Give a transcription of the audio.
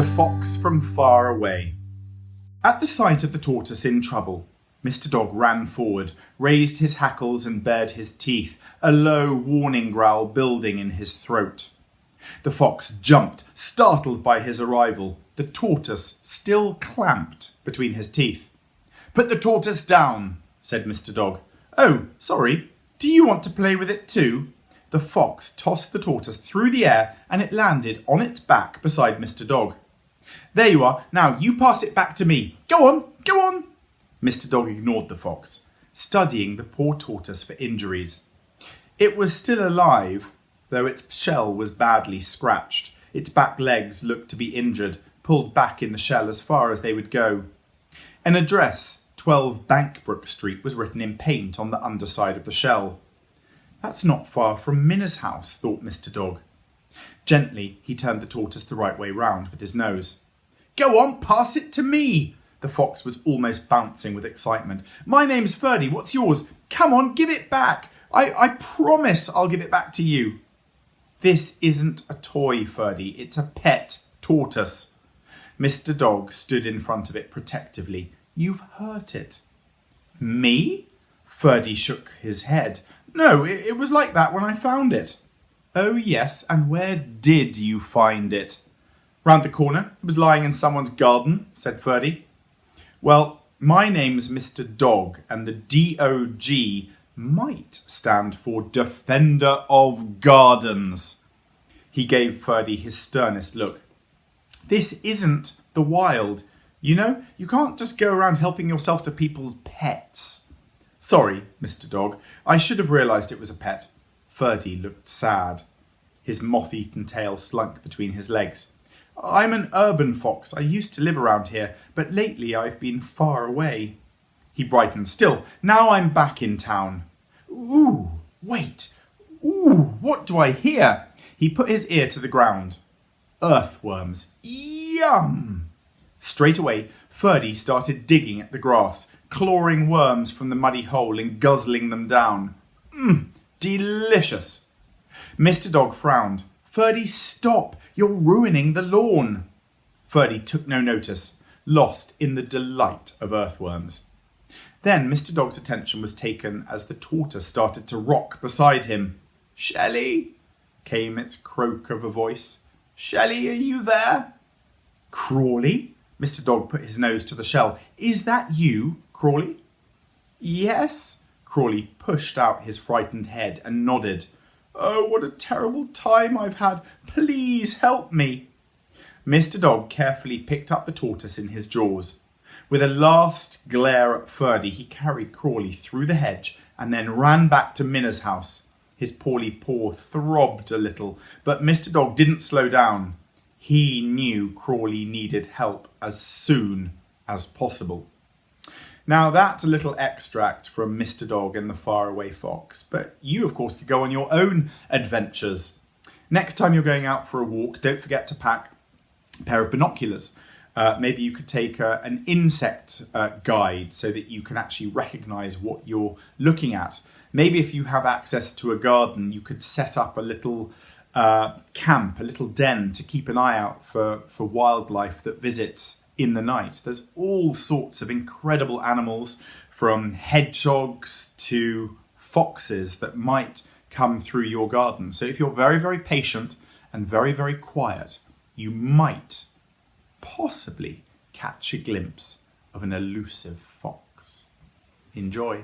The Fox from Far Away. At the sight of the tortoise in trouble, Mr. Dog ran forward, raised his hackles and bared his teeth, a low warning growl building in his throat. The fox jumped, startled by his arrival, the tortoise still clamped between his teeth. "Put the tortoise down," said Mr. Dog. "Oh, sorry. Do you want to play with it too?" The fox tossed the tortoise through the air and it landed on its back beside Mr. Dog. "There you are. Now you pass it back to me. Go on, go on." Mr. Dog ignored the fox, studying the poor tortoise for injuries. It was still alive, though its shell was badly scratched. Its back legs looked to be injured, pulled back in the shell as far as they would go. An address, 12 Bankbrook Street, was written in paint on the underside of the shell. "That's not far from Minna's house," thought Mr. Dog. Gently, he turned the tortoise the right way round with his nose. "Go on, pass it to me." The fox was almost bouncing with excitement. "My name's Ferdy. What's yours? Come on, give it back. I promise I'll give it back to you." "This isn't a toy, Ferdy. It's a pet tortoise." Mr. Dog stood in front of it protectively. "You've hurt it." "Me?" Ferdy shook his head. "No, it was like that when I found it." "Oh yes, and where did you find it?" "Round the corner. It was lying in someone's garden," said Ferdy. "Well, my name's Mr. Dog, and the DOG might stand for Defender of Gardens." He gave Ferdy his sternest look. "This isn't the wild. You know, you can't just go around helping yourself to people's pets." "Sorry, Mr. Dog. I should have realised it was a pet." Ferdy looked sad. His moth-eaten tail slunk between his legs. "I'm an urban fox. I used to live around here, but lately I've been far away." He brightened. "Still, now I'm back in town." "Ooh, wait. Ooh, what do I hear?" He put his ear to the ground. "Earthworms. Yum!" Straight away, Ferdy started digging at the grass, clawing worms from the muddy hole and guzzling them down. Delicious. Mr. Dog frowned. "Ferdy, stop! You're ruining the lawn." Ferdy took no notice, lost in the delight of earthworms. Then Mr. Dog's attention was taken as the tortoise started to rock beside him. "Shelley," came its croak of a voice. "Shelley, are you there?" "Crawley?" Mr. Dog put his nose to the shell. "Is that you, Crawley?" "Yes." Crawley pushed out his frightened head and nodded. "Oh, what a terrible time I've had. Please help me." Mr. Dog carefully picked up the tortoise in his jaws. With a last glare at Ferdy, he carried Crawley through the hedge and then ran back to Minna's house. His poorly paw throbbed a little, but Mr. Dog didn't slow down. He knew Crawley needed help as soon as possible. Now that's a little extract from Mr. Dog and the Faraway Fox, but you of course could go on your own adventures. Next time you're going out for a walk, don't forget to pack a pair of binoculars. Maybe you could take an insect guide so that you can actually recognise what you're looking at. Maybe if you have access to a garden, you could set up a little camp, a little den to keep an eye out for wildlife that visits in the night. There's all sorts of incredible animals, from hedgehogs to foxes, that might come through your garden. So if you're very, very patient and very, very quiet, you might possibly catch a glimpse of an elusive fox. Enjoy.